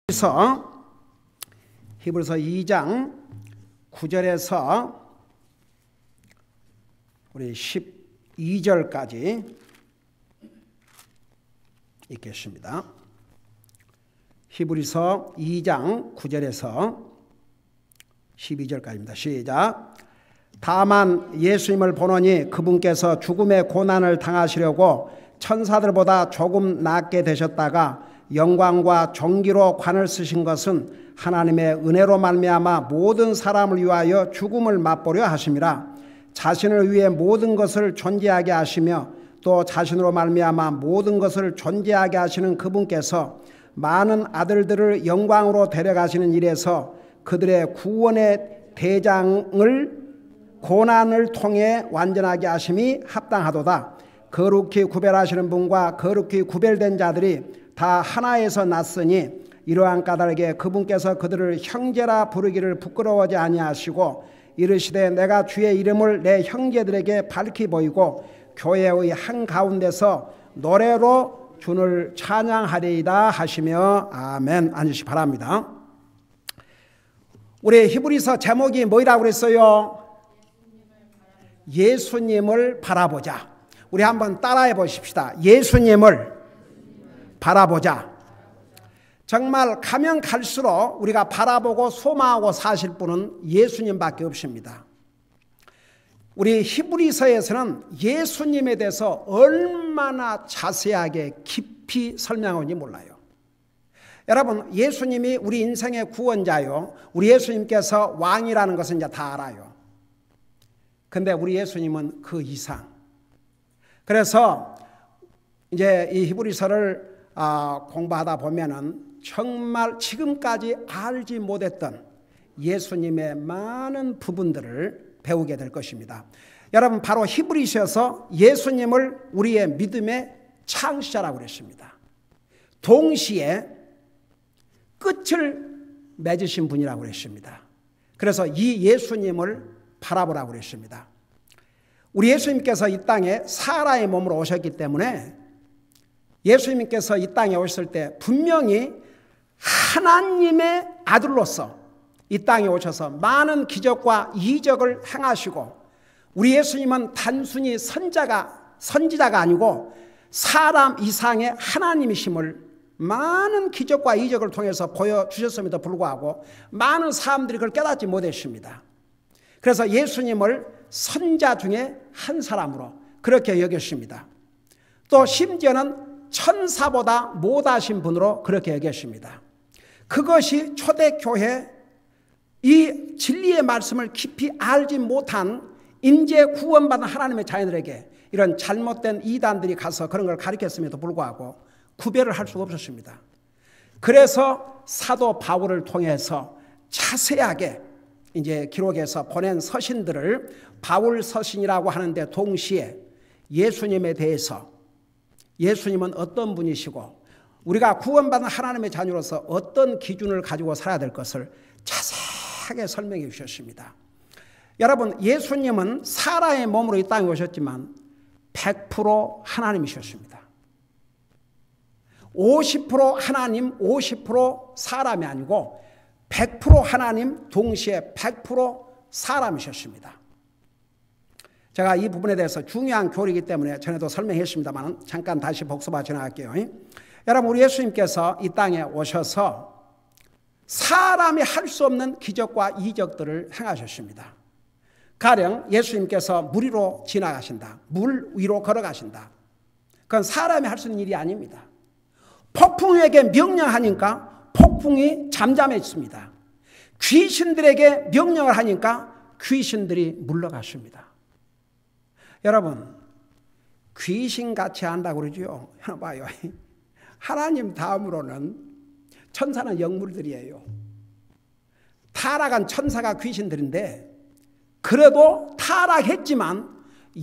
히브리서 2장 9절에서 우리 12절까지 읽겠습니다. 히브리서 2장 9절에서 12절까지입니다. 시작. 다만 예수님을 보노니 그분께서 죽음의 고난을 당하시려고 천사들보다 조금 낫게 되셨다가 영광과 존귀로 관을 쓰신 것은 하나님의 은혜로 말미암아 모든 사람을 위하여 죽음을 맛보려 하심이라. 자신을 위해 모든 것을 존재하게 하시며 또 자신으로 말미암아 모든 것을 존재하게 하시는 그분께서 많은 아들들을 영광으로 데려가시는 일에서 그들의 구원의 대장을 고난을 통해 완전하게 하심이 합당하도다. 거룩히 구별하시는 분과 거룩히 구별된 자들이 다 하나에서 났으니 이러한 까닭에 그분께서 그들을 형제라 부르기를 부끄러워하지 아니하시고 이르시되 내가 주의 이름을 내 형제들에게 밝히 보이고 교회의 한가운데서 노래로 주를 찬양하리이다 하시며 아멘. 앉으시기 바랍니다. 우리 히브리서 제목이 뭐라고 그랬어요? 예수님을 바라보자. 우리 한번 따라해 보십시다. 예수님을 바라보자. 정말 가면 갈수록 우리가 바라보고 소망하고 사실 분은 예수님밖에 없습니다. 우리 히브리서에서는 예수님에 대해서 얼마나 자세하게 깊이 설명하는지 몰라요. 여러분, 예수님이 우리 인생의 구원자요, 우리 예수님께서 왕이라는 것은 이제 다 알아요. 근데 우리 예수님은 그 이상. 그래서 이제 이 히브리서를 공부하다 보면은 정말 지금까지 알지 못했던 예수님의 많은 부분들을 배우게 될 것입니다. 여러분, 바로 히브리서에서 예수님을 우리의 믿음의 창시자라고 그랬습니다. 동시에 끝을 맺으신 분이라고 그랬습니다. 그래서 이 예수님을 바라보라고 그랬습니다. 우리 예수님께서 이 땅에 사라의 몸으로 오셨기 때문에 예수님께서 이 땅에 오셨을 때 분명히 하나님의 아들로서 이 땅에 오셔서 많은 기적과 이적을 행하시고, 우리 예수님은 단순히 선지자가 아니고 사람 이상의 하나님이심을 많은 기적과 이적을 통해서 보여주셨음에도 불구하고 많은 사람들이 그걸 깨닫지 못했습니다. 그래서 예수님을 선자 중에 한 사람으로 그렇게 여겼습니다. 또 심지어는 천사보다 못하신 분으로 그렇게 여겼습니다. 그것이 초대교회 이 진리의 말씀을 깊이 알지 못한 인재 구원받은 하나님의 자녀들에게 이런 잘못된 이단들이 가서 그런 걸 가르쳤음에도 불구하고 구별을 할 수가 없었습니다. 그래서 사도 바울을 통해서 자세하게 이제 기록해서 보낸 서신들을 바울 서신이라고 하는데, 동시에 예수님에 대해서 예수님은 어떤 분이시고 우리가 구원받은 하나님의 자녀로서 어떤 기준을 가지고 살아야 될 것을 자세하게 설명해 주셨습니다. 여러분, 예수님은 사라의 몸으로 이 땅에 오셨지만 100% 하나님이셨습니다. 50% 하나님, 50% 사람이 아니고 100% 하나님, 동시에 100% 사람이셨습니다. 제가 이 부분에 대해서 중요한 교리이기 때문에 전에도 설명했습니다만 잠깐 다시 복습하고 지나갈게요. 여러분, 우리 예수님께서 이 땅에 오셔서 사람이 할 수 없는 기적과 이적들을 행하셨습니다. 가령 예수님께서 물 위로 지나가신다, 물 위로 걸어가신다. 그건 사람이 할 수 있는 일이 아닙니다. 폭풍에게 명령하니까 폭풍이 잠잠해집니다. 귀신들에게 명령을 하니까 귀신들이 물러갔습니다. 여러분, 귀신같이 한다고 그러죠. 봐요. 하나님 다음으로는 천사는 영물들이에요. 타락한 천사가 귀신들인데, 그래도 타락했지만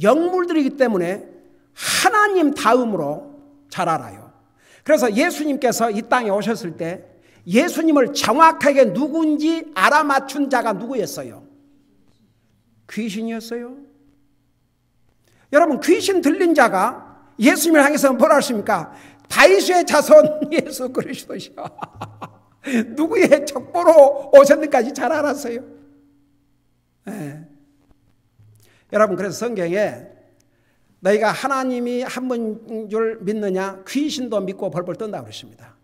영물들이기 때문에 하나님 다음으로 잘 알아요. 그래서 예수님께서 이 땅에 오셨을 때 예수님을 정확하게 누군지 알아맞춘 자가 누구였어요? 귀신이었어요. 여러분, 귀신 들린 자가 예수님을 향해서 뭐라 하십니까? 다윗의 자손 예수 그리스도시여. 누구의 척보로 오셨는지까지 잘 알았어요. 네. 여러분, 그래서 성경에 너희가 하나님이 한 분인 줄 믿느냐? 귀신도 믿고 벌벌 떤다고 그랬습니다.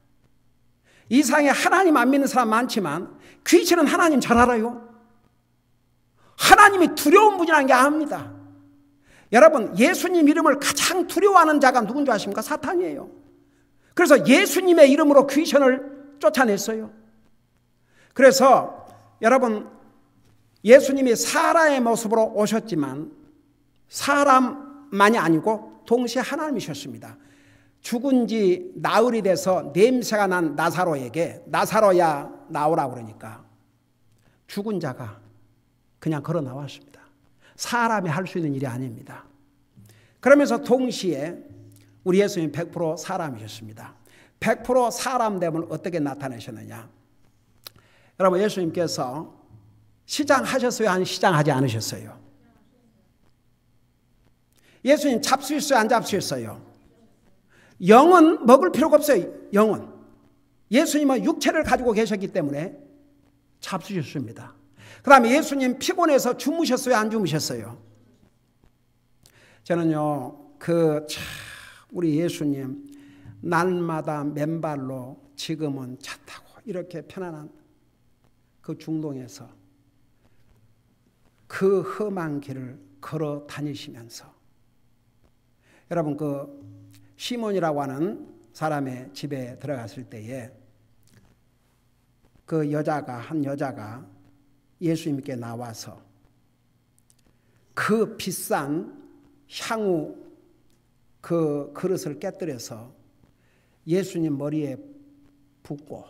이 세상에 하나님 안 믿는 사람 많지만 귀신은 하나님 잘 알아요. 하나님이 두려운 분이라는 게 압니다. 여러분, 예수님 이름을 가장 두려워하는 자가 누군지 아십니까? 사탄이에요. 그래서 예수님의 이름으로 귀신을 쫓아냈어요. 그래서 여러분, 예수님이 사람의 모습으로 오셨지만 사람만이 아니고 동시에 하나님이셨습니다. 죽은 지 나흘이 돼서 냄새가 난 나사로에게 나사로야 나오라고 그러니까 죽은 자가 그냥 걸어 나왔습니다. 사람이 할 수 있는 일이 아닙니다. 그러면서 동시에 우리 예수님 100% 사람이셨습니다. 100% 사람 되면 어떻게 나타내셨느냐? 여러분, 예수님께서 시장하셨어요? 아니 시장하지 않으셨어요? 예수님 잡수셨어요? 안 잡수셨어요? 영은 먹을 필요가 없어요. 영은. 예수님은 육체를 가지고 계셨기 때문에 잡수셨습니다. 그 다음에 예수님 피곤해서 주무셨어요? 안 주무셨어요? 저는요, 우리 예수님 날마다 맨발로 지금은 차 타고 이렇게 편안한 그 중동에서 그 험한 길을 걸어 다니시면서 여러분, 그 시몬이라고 하는 사람의 집에 들어갔을 때에 그 한 여자가 예수님께 나와서 그 비싼 향후 그 그릇을 깨뜨려서 예수님 머리에 붓고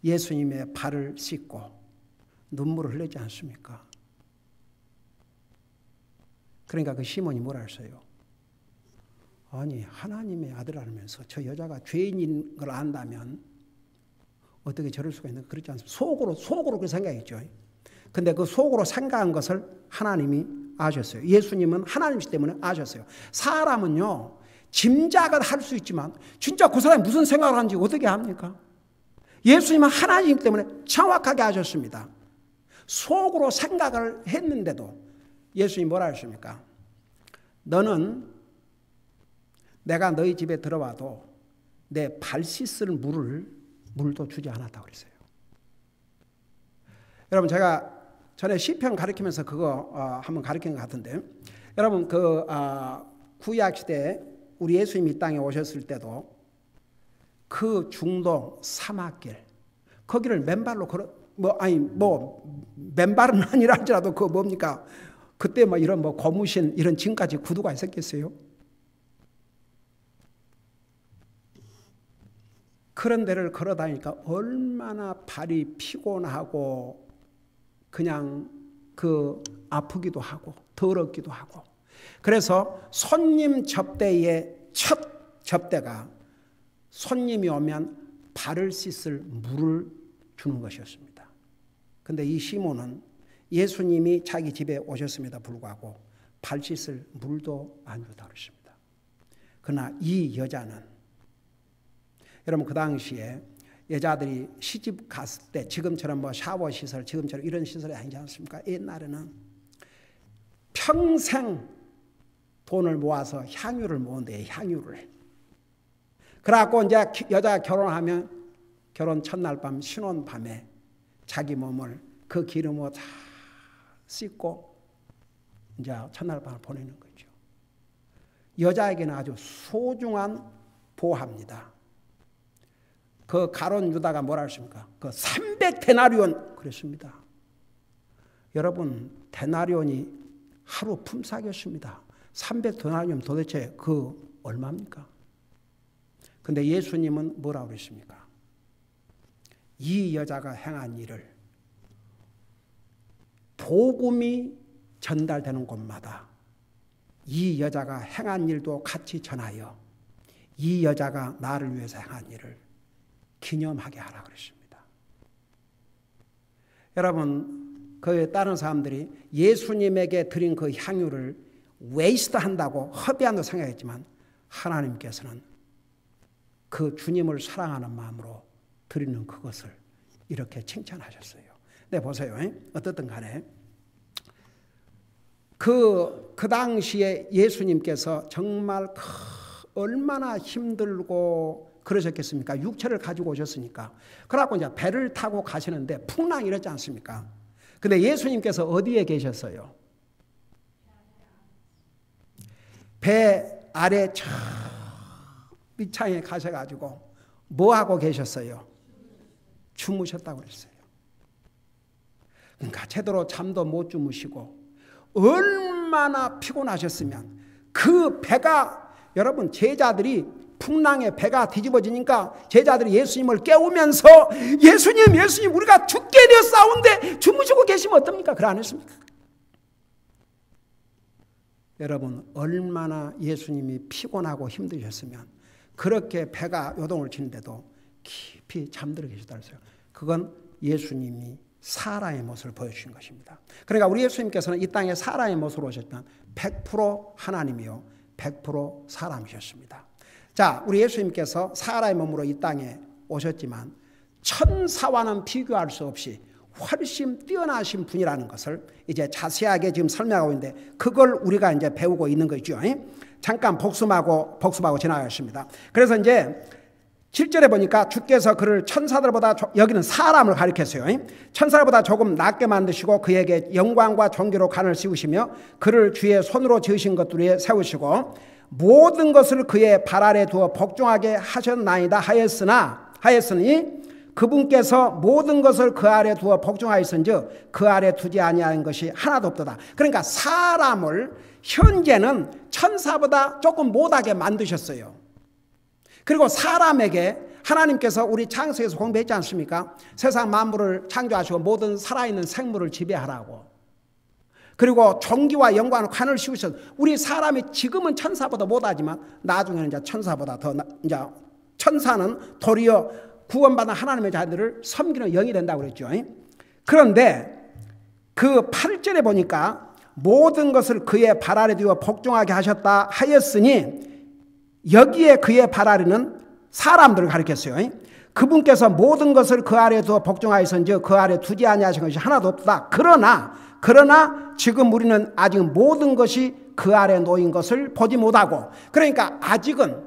예수님의 발을 씻고 눈물을 흘리지 않습니까? 그러니까 그 시몬이 뭐라 했어요? 아니, 하나님의 아들 알면서 저 여자가 죄인인 걸 안다면 어떻게 저럴 수가 있는가? 그렇지 않습니까? 속으로 그 생각했죠. 근데 그 속으로 생각한 것을 하나님이 아셨어요. 예수님은 하나님이시기 때문에 아셨어요. 사람은요, 짐작은 할 수 있지만 진짜 그 사람이 무슨 생각을 하는지 어떻게 합니까? 예수님은 하나님이기 때문에 정확하게 아셨습니다. 속으로 생각을 했는데도 예수님이 뭐라 하십니까? 너는 내가 너희 집에 들어와도 내 발 씻을 물도 주지 않았다고 그랬어요. 여러분, 제가 전에 시편 가르치면서 그거 한번 가르친 것 같은데, 여러분, 구약 시대에 우리 예수님이 이 땅에 오셨을 때도 그 중동 사막길, 거기를 맨발로 맨발은 아니라 할지라도 그 뭡니까? 그때 이런 고무신 이런 지금까지 구두가 있었겠어요? 그런 데를 걸어 다니니까 얼마나 발이 피곤하고 그냥 아프기도 하고 더럽기도 하고. 그래서 손님 접대의 첫 접대가 손님이 오면 발을 씻을 물을 주는 것이었습니다. 그런데 이 시몬은 예수님이 자기 집에 오셨음에도 불구하고 발 씻을 물도 안 주다고 했습니다. 그러나 이 여자는, 여러분, 그 당시에 여자들이 시집 갔을 때 지금처럼 샤워 시설, 지금처럼 이런 시설이 아니지 않습니까? 옛날에는 평생 돈을 모아서 향유를 모은대요. 향유를. 그래갖고 이제 여자가 결혼하면 결혼 첫날 밤, 신혼 밤에 자기 몸을 그 기름으로 다 씻고 이제 첫날 밤을 보내는 거죠. 여자에게는 아주 소중한 보화입니다. 그 가론 유다가 뭐라 했습니까? 그 300데나리온 그랬습니다. 여러분, 데나리온이 하루 품삯이었습니다. 300데나리온 도대체 그 얼마입니까? 근데 예수님은 뭐라고 그랬습니까? 이 여자가 행한 일을 복음이 전달되는 곳마다 이 여자가 행한 일도 같이 전하여 이 여자가 나를 위해서 행한 일을 기념하게 하라 그랬습니다. 여러분, 그 다른 사람들이 예수님에게 드린 그 향유를 웨이스트 한다고 허비한다고 생각했지만 하나님께서는 그 주님을 사랑하는 마음으로 드리는 그것을 이렇게 칭찬하셨어요. 네, 보세요. 어떻든 간에 그 당시에 예수님께서 정말 얼마나 힘들고 그러셨겠습니까? 육체를 가지고 오셨으니까. 그래갖고 이제 배를 타고 가시는데 풍랑이 이랬지 않습니까? 근데 예수님께서 어디에 계셨어요? 배 아래 저 밑창에 가셔가지고 뭐 하고 계셨어요? 주무셨다고 그랬어요. 그러니까 제대로 잠도 못 주무시고 얼마나 피곤하셨으면 그 배가, 여러분 제자들이 풍랑에 배가 뒤집어지니까 제자들이 예수님을 깨우면서 예수님 우리가 죽게 되었사온데 주무시고 계시면 어떻습니까? 그래 안 했습니까? 여러분 얼마나 예수님이 피곤하고 힘드셨으면 그렇게 배가 요동을 치는데도 깊이 잠들어 계시다고 했어요. 그건 예수님이 사람의 모습을 보여주신 것입니다. 그러니까 우리 예수님께서는 이 땅에 사람의 모습으로 오셨지만 100% 하나님이요 100% 사람이셨습니다. 자, 우리 예수님께서 사람의 몸으로 이 땅에 오셨지만 천사와는 비교할 수 없이 훨씬 뛰어나신 분이라는 것을 이제 자세하게 지금 설명하고 있는데 그걸 우리가 이제 배우고 있는 거죠. 잠깐 복습하고 지나가겠습니다. 그래서 이제 7절에 보니까 주께서 그를 천사들보다, 여기는 사람을 가리켰어요. 천사들보다 조금 낮게 만드시고 그에게 영광과 존귀로 관을 씌우시며 그를 주의 손으로 지으신 것들 위에 세우시고 모든 것을 그의 발 아래 두어 복종하게 하셨나이다 하였으니 그분께서 모든 것을 그 아래 두어 복종하였은즉 그 아래 두지 아니한 것이 하나도 없도다. 그러니까 사람을 현재는 천사보다 조금 못하게 만드셨어요. 그리고 사람에게 하나님께서 우리 창세기에서 공부했지 않습니까? 세상 만물을 창조하시고 모든 살아있는 생물을 지배하라고. 그리고 존귀와 영광을 관을 씌우셔서 우리 사람이 지금은 천사보다 못하지만 나중에는 이제 천사보다 더 이제 천사는 도리어 구원받은 하나님의 자들을 섬기는 영이 된다고 그랬죠. 그런데 그 8절에 보니까 모든 것을 그의 발 아래 두어 복종하게 하셨다 하였으니 여기에 그의 발 아래는 사람들을 가리켰어요. 그분께서 모든 것을 그 아래 두어 복종하였은즉 그 아래 두지 아니하신 것이 하나도 없다. 그러나 지금 우리는 아직 모든 것이 그 아래 놓인 것을 보지 못하고, 그러니까 아직은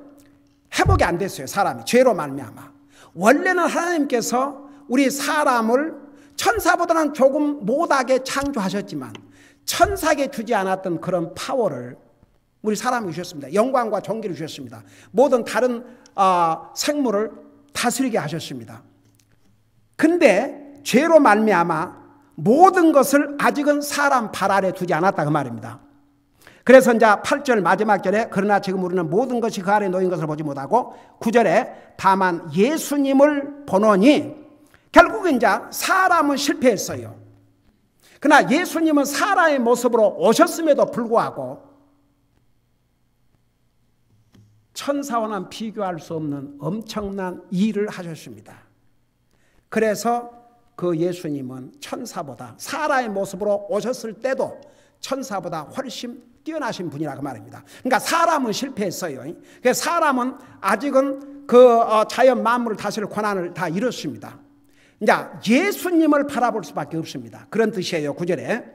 회복이 안 됐어요. 사람이 죄로 말미암아. 원래는 하나님께서 우리 사람을 천사보다는 조금 못하게 창조하셨지만 천사에게 주지 않았던 그런 파워를 우리 사람이 주셨습니다. 영광과 존귀를 주셨습니다. 모든 다른 생물을 다스리게 하셨습니다. 근데 죄로 말미암아 모든 것을 아직은 사람 발 아래 두지 않았다 그 말입니다. 그래서 이제 8절 마지막 절에 그러나 지금 우리는 모든 것이 그 아래 놓인 것을 보지 못하고 9절에 다만 예수님을 보노니, 결국은 이제 사람은 실패했어요. 그러나 예수님은 사람의 모습으로 오셨음에도 불구하고 천사와는 비교할 수 없는 엄청난 일을 하셨습니다. 그래서 그 예수님은 천사보다, 사람의 모습으로 오셨을 때도 천사보다 훨씬 뛰어나신 분이라고 말입니다. 그러니까 사람은 실패했어요. 그러니까 사람은 아직은 그 자연 만물을 다스릴 권한을 다 잃었습니다. 이제 예수님을 바라볼 수밖에 없습니다. 그런 뜻이에요. 9절에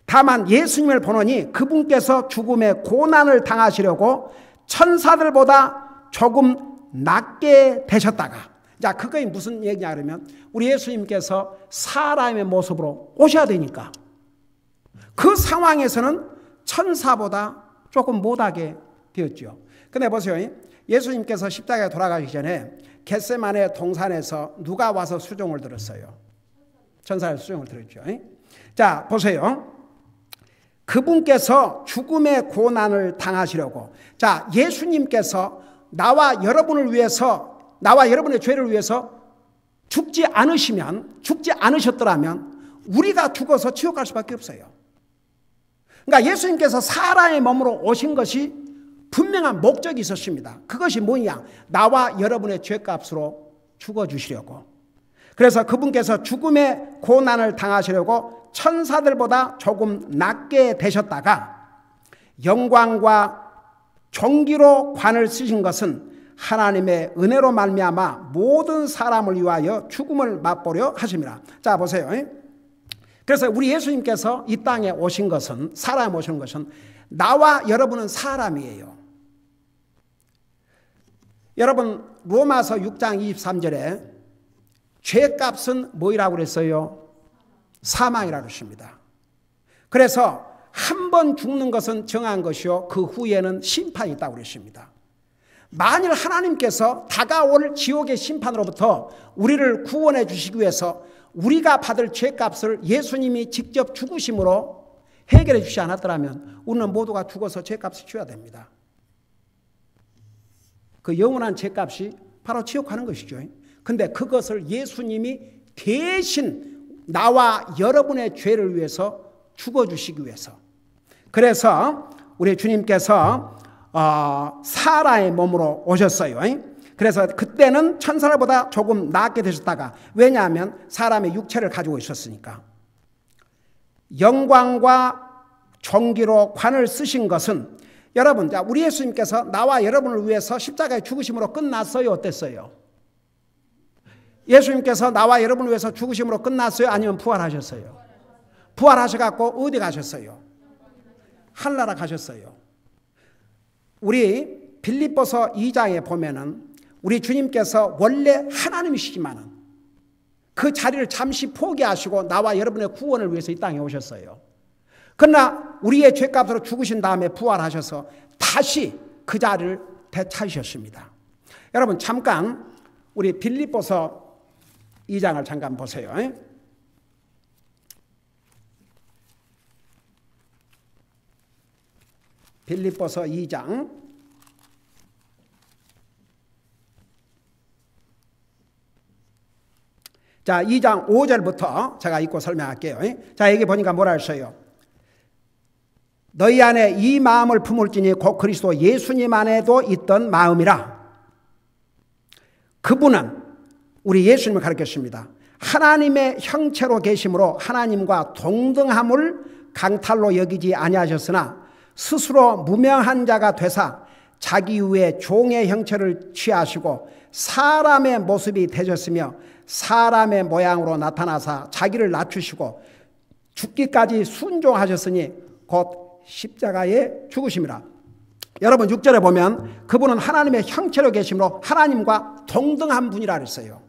다만 예수님을 보노니 그분께서 죽음의 고난을 당하시려고 천사들보다 조금 낮게 되셨다가, 자, 그게 무슨 얘기냐 그러면 우리 예수님께서 사람의 모습으로 오셔야 되니까 그 상황에서는 천사보다 조금 못하게 되었죠. 근데 보세요. 예수님께서 십자가에 돌아가시기 전에 겟세마네 동산에서 누가 와서 수종을 들었어요? 천사의 수종을 들었죠. 자, 보세요. 그분께서 죽음의 고난을 당하시려고, 자, 예수님께서 나와 여러분을 위해서, 나와 여러분의 죄를 위해서 죽지 않으셨더라면 우리가 죽어서 지옥 갈 수밖에 없어요. 그러니까 예수님께서 사람의 몸으로 오신 것이 분명한 목적이 있었습니다. 그것이 뭐냐? 나와 여러분의 죄값으로 죽어주시려고. 그래서 그분께서 죽음의 고난을 당하시려고 천사들보다 조금 낮게 되셨다가 영광과 존귀로 관을 쓰신 것은 하나님의 은혜로 말미암아 모든 사람을 위하여 죽음을 맛보려 하심이라. 자 보세요. 그래서 우리 예수님께서 이 땅에 오신 것은, 사람에 오신 것은, 나와 여러분은 사람이에요. 여러분 로마서 6장 23절에 죄값은 뭐이라고 그랬어요? 사망이라고 했습니다. 그래서 한 번 죽는 것은 정한 것이요 그 후에는 심판이 있다고 그랬습니다. 만일 하나님께서 다가올 지옥의 심판으로부터 우리를 구원해 주시기 위해서 우리가 받을 죄값을 예수님이 직접 죽으심으로 해결해 주지 않았더라면 우리는 모두가 죽어서 죄값을 줘야 됩니다. 그 영원한 죄값이 바로 지옥 가는 것이죠. 근데 그것을 예수님이 대신 나와 여러분의 죄를 위해서 죽어주시기 위해서, 그래서 우리 주님께서 사람의 몸으로 오셨어요. 그래서 그때는 천사들보다 조금 낫게 되셨다가, 왜냐하면 사람의 육체를 가지고 있었으니까. 영광과 존귀로 관을 쓰신 것은, 여러분, 우리 예수님께서 나와 여러분을 위해서 십자가에 죽으심으로 끝났어요? 어땠어요? 예수님께서 나와 여러분을 위해서 죽으심으로 끝났어요? 아니면 부활하셨어요? 부활하셔갖고 어디 가셨어요? 하늘나라 가셨어요. 우리 빌립보서 2장에 보면은 우리 주님께서 원래 하나님이시지만은 그 자리를 잠시 포기하시고 나와 여러분의 구원을 위해서 이 땅에 오셨어요. 그러나 우리의 죄값으로 죽으신 다음에 부활하셔서 다시 그 자리를 되찾으셨습니다. 여러분 잠깐 우리 빌립보서 2장을 잠깐 보세요. 빌립보서 2장 자 2장 5절부터 제가 읽고 설명할게요. 자 여기 보니까 뭐라 했어요? 너희 안에 이 마음을 품을지니 곧 그리스도 예수님 안에도 있던 마음이라. 그분은 우리 예수님을 가리켰습니다. 하나님의 형체로 계심으로 하나님과 동등함을 강탈로 여기지 아니하셨으나 스스로 무명한 자가 되사 자기 위에 종의 형체를 취하시고 사람의 모습이 되셨으며 사람의 모양으로 나타나사 자기를 낮추시고 죽기까지 순종하셨으니 곧 십자가에 죽으심이라. 여러분 6절에 보면 그분은 하나님의 형체로 계심으로 하나님과 동등한 분이라 그랬어요.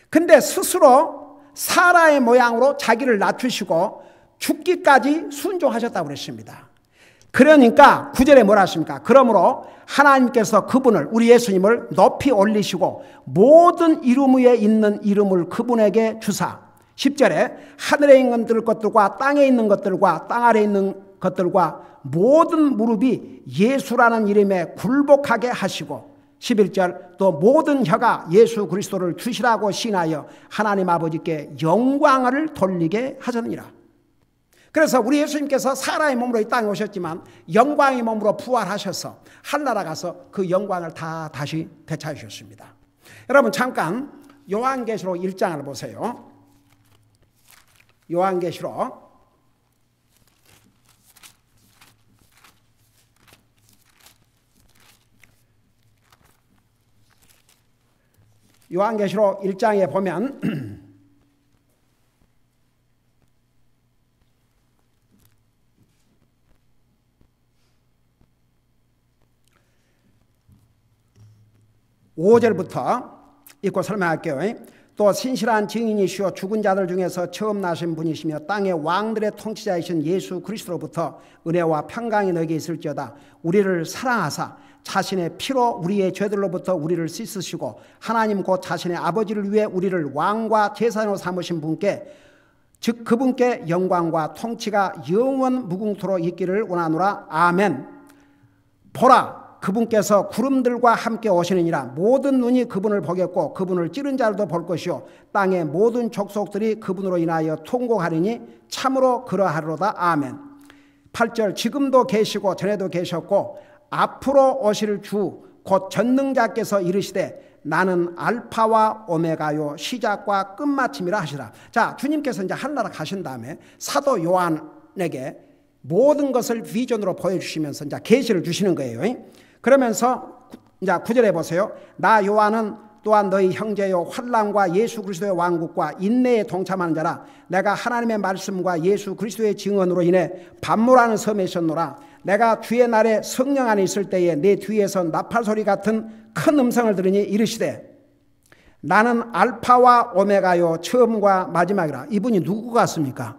근데 스스로 사람의 모양으로 자기를 낮추시고 죽기까지 순종하셨다고 그랬습니다. 그러니까 9절에 뭐라 하십니까? 그러므로 하나님께서 그분을, 우리 예수님을 높이 올리시고 모든 이름 위에 있는 이름을 그분에게 주사. 10절에 하늘에 있는 것들과 땅에 있는 것들과 땅 아래에 있는 것들과 모든 무릎이 예수라는 이름에 굴복하게 하시고 11절 또 모든 혀가 예수 그리스도를 주시라고 신하여 하나님 아버지께 영광을 돌리게 하셨느니라. 그래서 우리 예수님께서 사람의 몸으로 이 땅에 오셨지만 영광의 몸으로 부활하셔서 하늘나라 가서 그 영광을 다 다시 되찾으셨습니다. 여러분 잠깐 요한계시록 1장을 보세요. 요한계시록 1장에 보면 5절부터 읽고 설명할게요. 또 신실한 증인이시오 죽은 자들 중에서 처음 나신 분이시며 땅의 왕들의 통치자이신 예수 그리스도로부터 은혜와 평강이 너에게 있을지어다. 우리를 사랑하사 자신의 피로 우리의 죄들로부터 우리를 씻으시고 하나님 곧 자신의 아버지를 위해 우리를 왕과 제사장으로 삼으신 분께, 즉 그분께 영광과 통치가 영원 무궁토록 있기를 원하노라. 아멘. 보라 그분께서 구름들과 함께 오시느니라. 모든 눈이 그분을 보겠고 그분을 찌른 자들도 볼 것이요 땅의 모든 족속들이 그분으로 인하여 통곡하리니 참으로 그러하리로다. 아멘. 8절 지금도 계시고 전에도 계셨고 앞으로 오실 주 곧 전능자께서 이르시되 나는 알파와 오메가요 시작과 끝마침이라 하시라. 자 주님께서 이제 하늘나라 가신 다음에 사도 요한에게 모든 것을 비전으로 보여주시면서 이제 계시를 주시는 거예요. 그러면서 이제 9절에 보세요. 나 요한은 또한 너희 형제요 환난과 예수 그리스도의 왕국과 인내에 동참하는 자라. 내가 하나님의 말씀과 예수 그리스도의 증언으로 인해 반모라는 섬에 있었노라. 내가 주의 날에 성령 안에 있을 때에 내 뒤에서 나팔 소리 같은 큰 음성을 들으니 이르시되 나는 알파와 오메가요 처음과 마지막이라. 이분이 누구 같습니까?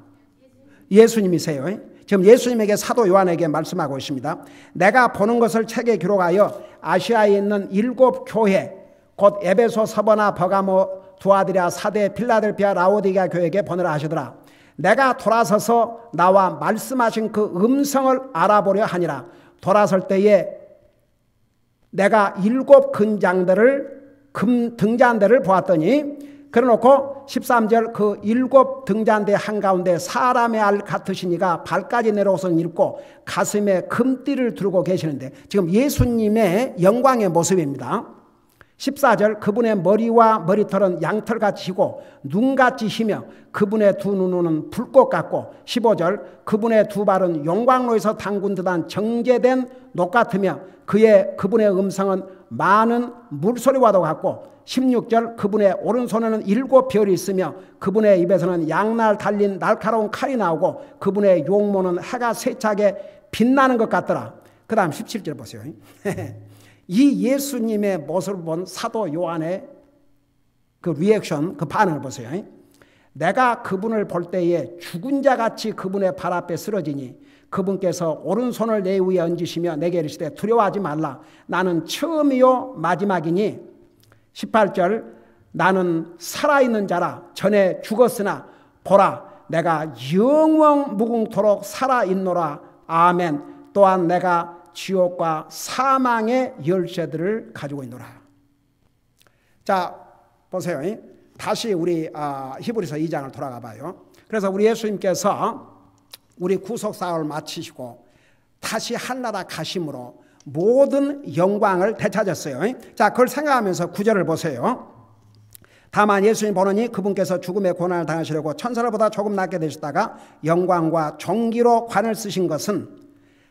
예수님이세요. 지금 예수님에게 사도 요한에게 말씀하고 있습니다. 내가 보는 것을 책에 기록하여 아시아에 있는 7 교회 곧 에베소, 서버나, 버가모, 두아디라, 사대, 필라델피아, 라오디게아 교회에게 보내라 하시더라. 내가 돌아서서 나와 말씀하신 그 음성을 알아보려 하니라. 돌아설 때에 내가 7 등잔대를 보았더니, 그래놓고 13절 그 7 등잔대 한가운데 사람의 알 같으시니가 발까지 내려오선 읽고 가슴에 금띠를 두르고 계시는데, 지금 예수님의 영광의 모습입니다. 14절 그분의 머리와 머리털은 양털같이 희고 눈같이 희며 그분의 두 눈은 불꽃 같고, 15절 그분의 두 발은 용광로에서 담근 듯한 정제된 녹 같으며 그분의 음성은 많은 물소리와도 같고, 16절 그분의 오른손에는 7 별이 있으며 그분의 입에서는 양날 달린 날카로운 칼이 나오고 그분의 용모는 해가 세차게 빛나는 것 같더라. 그 다음 17절 보세요. 이 예수님의 모습을 본 사도 요한의 그 리액션, 그 반응을 보세요. 내가 그분을 볼 때에 죽은 자같이 그분의 발 앞에 쓰러지니 그분께서 오른손을 내 위에 얹으시며 내게 이르시되 두려워하지 말라. 나는 처음이요 마지막이니, 18절 나는 살아있는 자라. 전에 죽었으나 보라 내가 영원 무궁토록 살아있노라. 아멘. 또한 내가 지옥과 사망의 열쇠들을 가지고 있노라. 자 보세요. 다시 우리 히브리서 2장을 돌아가 봐요. 그래서 우리 예수님께서 우리 구속사업을 마치시고 다시 하늘나라 가심으로 모든 영광을 되찾았어요. 자, 그걸 생각하면서 9절을 보세요. 다만 예수님 보느니 그분께서 죽음의 고난을 당하시려고 천사들보다 조금 낫게 되셨다가 영광과 존귀로 관을 쓰신 것은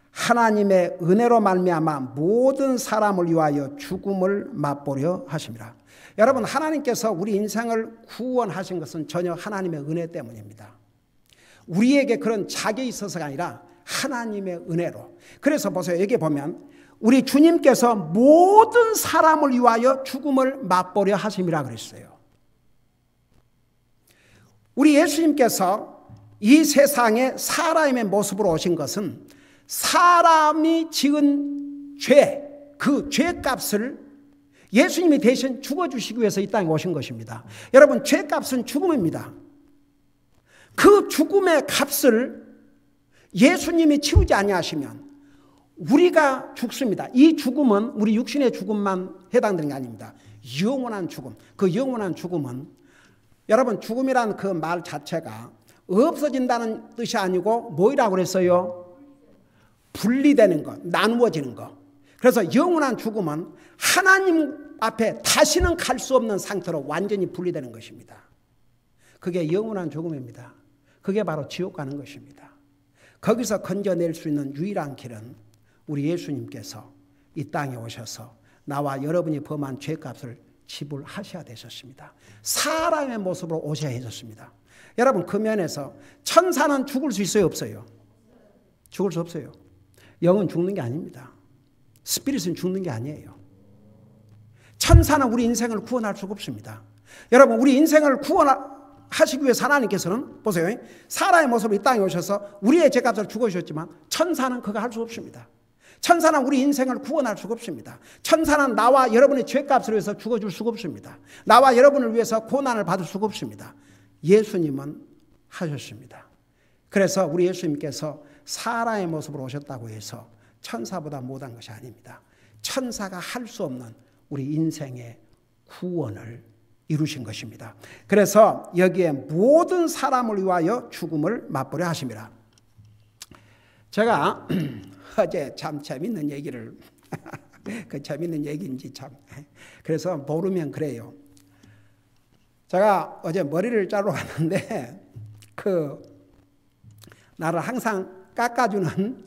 하나님의 은혜로 말미암아 모든 사람을 위하여 죽음을 맛보려 하심이라. 여러분, 하나님께서 우리 인생을 구원하신 것은 전혀 하나님의 은혜 때문입니다. 우리에게 그런 자격이 있어서가 아니라 하나님의 은혜로. 그래서 보세요. 여기 보면 우리 주님께서 모든 사람을 위하여 죽음을 맛보려 하심이라 그랬어요. 우리 예수님께서 이 세상에 사람의 모습으로 오신 것은 사람이 지은 죄, 그 죄값을 예수님이 대신 죽어주시기 위해서 이 땅에 오신 것입니다. 여러분, 죄값은 죽음입니다. 그 죽음의 값을 예수님이 치우지 아니하시면 우리가 죽습니다. 이 죽음은 우리 육신의 죽음만 해당되는 게 아닙니다. 영원한 죽음. 그 영원한 죽음은, 여러분, 죽음이란 그 말 자체가 없어진다는 뜻이 아니고 뭐라고 그랬어요? 분리되는 것, 나누어지는 것. 그래서 영원한 죽음은 하나님 앞에 다시는 갈 수 없는 상태로 완전히 분리되는 것입니다. 그게 영원한 죽음입니다. 그게 바로 지옥 가는 것입니다. 거기서 건져낼 수 있는 유일한 길은 우리 예수님께서 이 땅에 오셔서 나와 여러분이 범한 죄값을 지불하셔야 되셨습니다. 사람의 모습으로 오셔야 해줬습니다. 여러분, 그 면에서 천사는 죽을 수 있어요, 없어요? 죽을 수 없어요. 영은 죽는 게 아닙니다. 스피릿은 죽는 게 아니에요. 천사는 우리 인생을 구원할 수가 없습니다. 여러분, 우리 인생을 구원하시기 위해서 하나님께서는 보세요. 사람의 모습으로 이 땅에 오셔서 우리의 죄값을 죽어주셨지만 천사는 그거 할 수 없습니다. 천사는 우리 인생을 구원할 수가 없습니다. 천사는 나와 여러분의 죄값을 위해서 죽어줄 수가 없습니다. 나와 여러분을 위해서 고난을 받을 수가 없습니다. 예수님은 하셨습니다. 그래서 우리 예수님께서 사람의 모습으로 오셨다고 해서 천사보다 못한 것이 아닙니다. 천사가 할 수 없는 우리 인생의 구원을 이루신 것입니다. 그래서 여기에 모든 사람을 위하여 죽음을 맛보려 하심이라. 제가 어제 참 재밌는 얘기를 그 재밌는 얘기인지 참, 그래서 모르면 그래요. 제가 어제 머리를 자르러 갔는데 나를 항상 깎아주는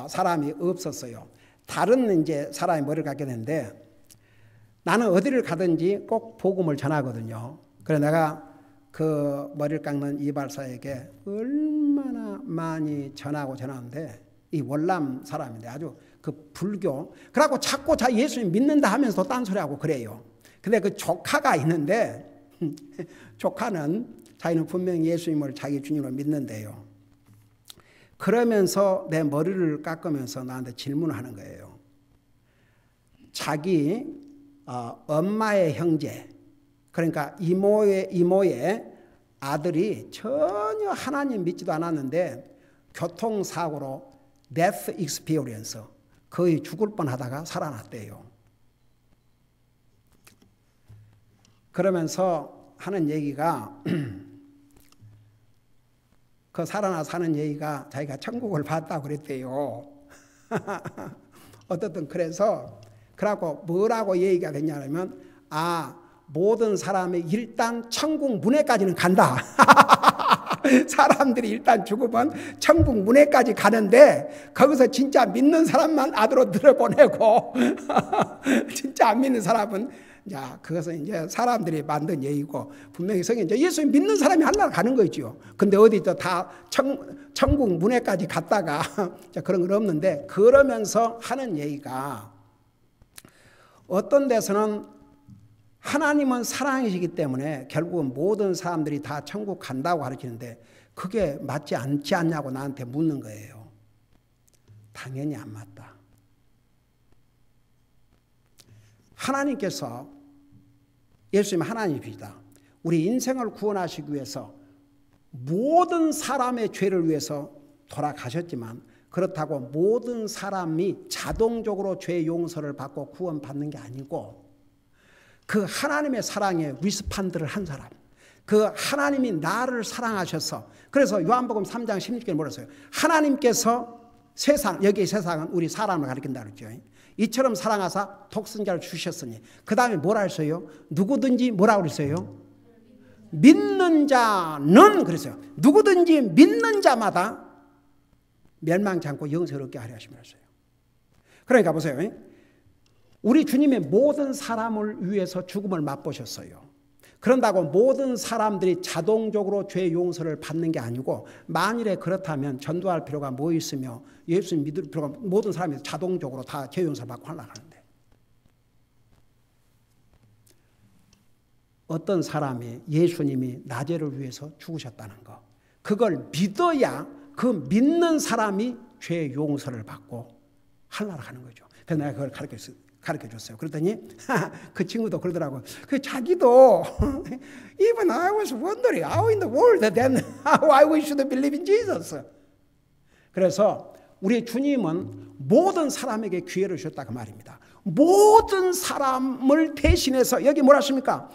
사람이 없었어요. 다른 이제 사람의 머리를 갖게 되는데 나는 어디를 가든지 꼭 복음을 전하거든요. 그래서 내가 그 머리를 깎는 이발사에게 얼마나 많이 전하는데 이 월남 사람인데 아주 그 불교 그래갖고 자꾸 자 예수님 믿는다 하면서 딴소리하고 그래요. 근데 그 조카가 있는데 조카는 자기는 분명히 예수님을 자기 주님으로 믿는데요. 그러면서 내 머리를 깎으면서 나한테 질문하는 거예요. 자기 엄마의 형제 그러니까 이모의 아들이 전혀 하나님 믿지도 않았는데 교통사고로 death experience 거의 죽을 뻔하다가 살아났대요. 그러면서 하는 얘기가 그 살아나서 하는 얘기가 자기가 천국을 봤다고 그랬대요. 어떻든 그래갖고 뭐라고 얘기가 됐냐면 모든 사람이 일단 천국 문에까지는 간다. 사람들이 일단 죽으면 천국 문에까지 가는데 거기서 진짜 믿는 사람만 아들로 들어보내고 진짜 안 믿는 사람은 그것은 이제 사람들이 만든 얘기고 분명히 성경 이제 예수님 믿는 사람이 하나로 가는 거죠. 근데 어디 또 다 천국 문에까지 갔다가 그런 건 없는데 그러면서 하는 얘기가 어떤 데서는 하나님은 사랑이시기 때문에 결국은 모든 사람들이 다 천국 간다고 가르치는데 그게 맞지 않지 않냐고 나한테 묻는 거예요. 당연히 안 맞다. 하나님께서 예수님 하나님이시다. 우리 인생을 구원하시기 위해서 모든 사람의 죄를 위해서 돌아가셨지만 그렇다고 모든 사람이 자동적으로 죄 용서를 받고 구원받는 게 아니고 그 하나님의 사랑에 리스판드를 한 사람 그 하나님이 나를 사랑하셔서 그래서 요한복음 3장 16절에 뭐랬어요? 하나님께서 여기 세상은 우리 사람을 가리킨다 그랬죠. 이처럼 사랑하사 독생자를 주셨으니 그 다음에 뭐라 했어요? 누구든지 뭐라고 그랬어요? 믿는 자는 그랬어요. 누구든지 믿는 자마다 멸망치 않고 영생을 얻게 하려 하시면서요. 그러니까 보세요. 우리 주님의 모든 사람을 위해서 죽음을 맛보셨어요. 그런다고 모든 사람들이 자동적으로 죄 용서를 받는 게 아니고 만일에 그렇다면 전도할 필요가 뭐 있으며 예수님 믿을 필요가 모든 사람이 자동적으로 다 죄 용서를 받고 하려고 하는데 어떤 사람이 예수님이 나 죄를 위해서 죽으셨다는 거 그걸 믿어야 그 믿는 사람이 죄 용서를 받고 하려고 하는 거죠. 그래서 내가 그걸 가르쳐줬어요. 그랬더니 그 친구도 그러더라고요. 그 자기도 Even I was wondering how in the world then how I should believe in Jesus. 그래서 우리 주님은 모든 사람에게 기회를 주셨다 그 말입니다. 모든 사람을 대신해서 여기 뭐라 하십니까?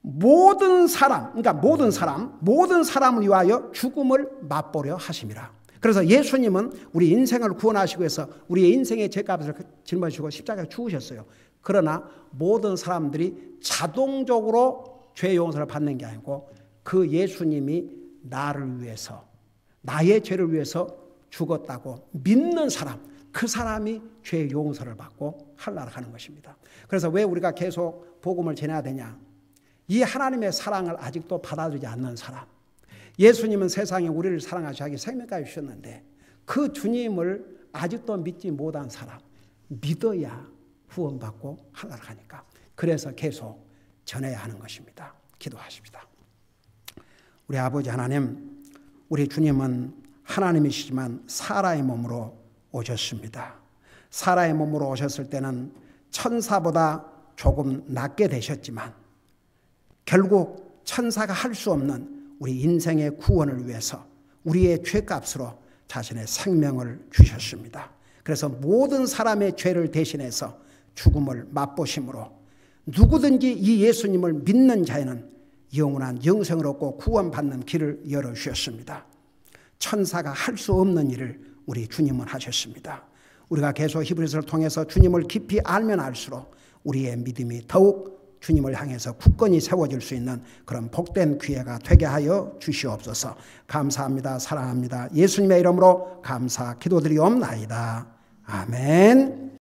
모든 사람, 그러니까 모든 사람을 위하여 죽음을 맛보려 하심이라. 그래서 예수님은 우리 인생을 구원하시기 위해서 우리의 인생의 죄값을 짊어지시고 십자가에 죽으셨어요. 그러나 모든 사람들이 자동적으로 죄 용서를 받는 게 아니고 그 예수님이 나를 위해서 나의 죄를 위해서 죽었다고 믿는 사람 그 사람이 죄 용서를 받고 하려고 하는 것입니다. 그래서 왜 우리가 계속 복음을 전해야 되냐? 이 하나님의 사랑을 아직도 받아들이지 않는 사람 예수님은 세상에 우리를 사랑하시고 자기 생명까지 주셨는데 그 주님을 아직도 믿지 못한 사람 믿어야 구원받고 하려고 하니까 그래서 계속 전해야 하는 것입니다. 기도하십니다. 우리 아버지 하나님 우리 주님은 하나님이시지만 사람의 몸으로 오셨습니다. 사람의 몸으로 오셨을 때는 천사보다 조금 낮게 되셨지만 결국 천사가 할 수 없는 우리 인생의 구원을 위해서 우리의 죄값으로 자신의 생명을 주셨습니다. 그래서 모든 사람의 죄를 대신해서 죽음을 맛보심으로 누구든지 이 예수님을 믿는 자에는 영원한 영생을 얻고 구원받는 길을 열어주셨습니다. 천사가 할 수 없는 일을 우리 주님은 하셨습니다. 우리가 계속 히브리서를 통해서 주님을 깊이 알면 알수록 우리의 믿음이 더욱 주님을 향해서 굳건히 세워질 수 있는 그런 복된 기회가 되게 하여 주시옵소서. 감사합니다. 사랑합니다. 예수님의 이름으로 감사 기도드리옵나이다. 아멘.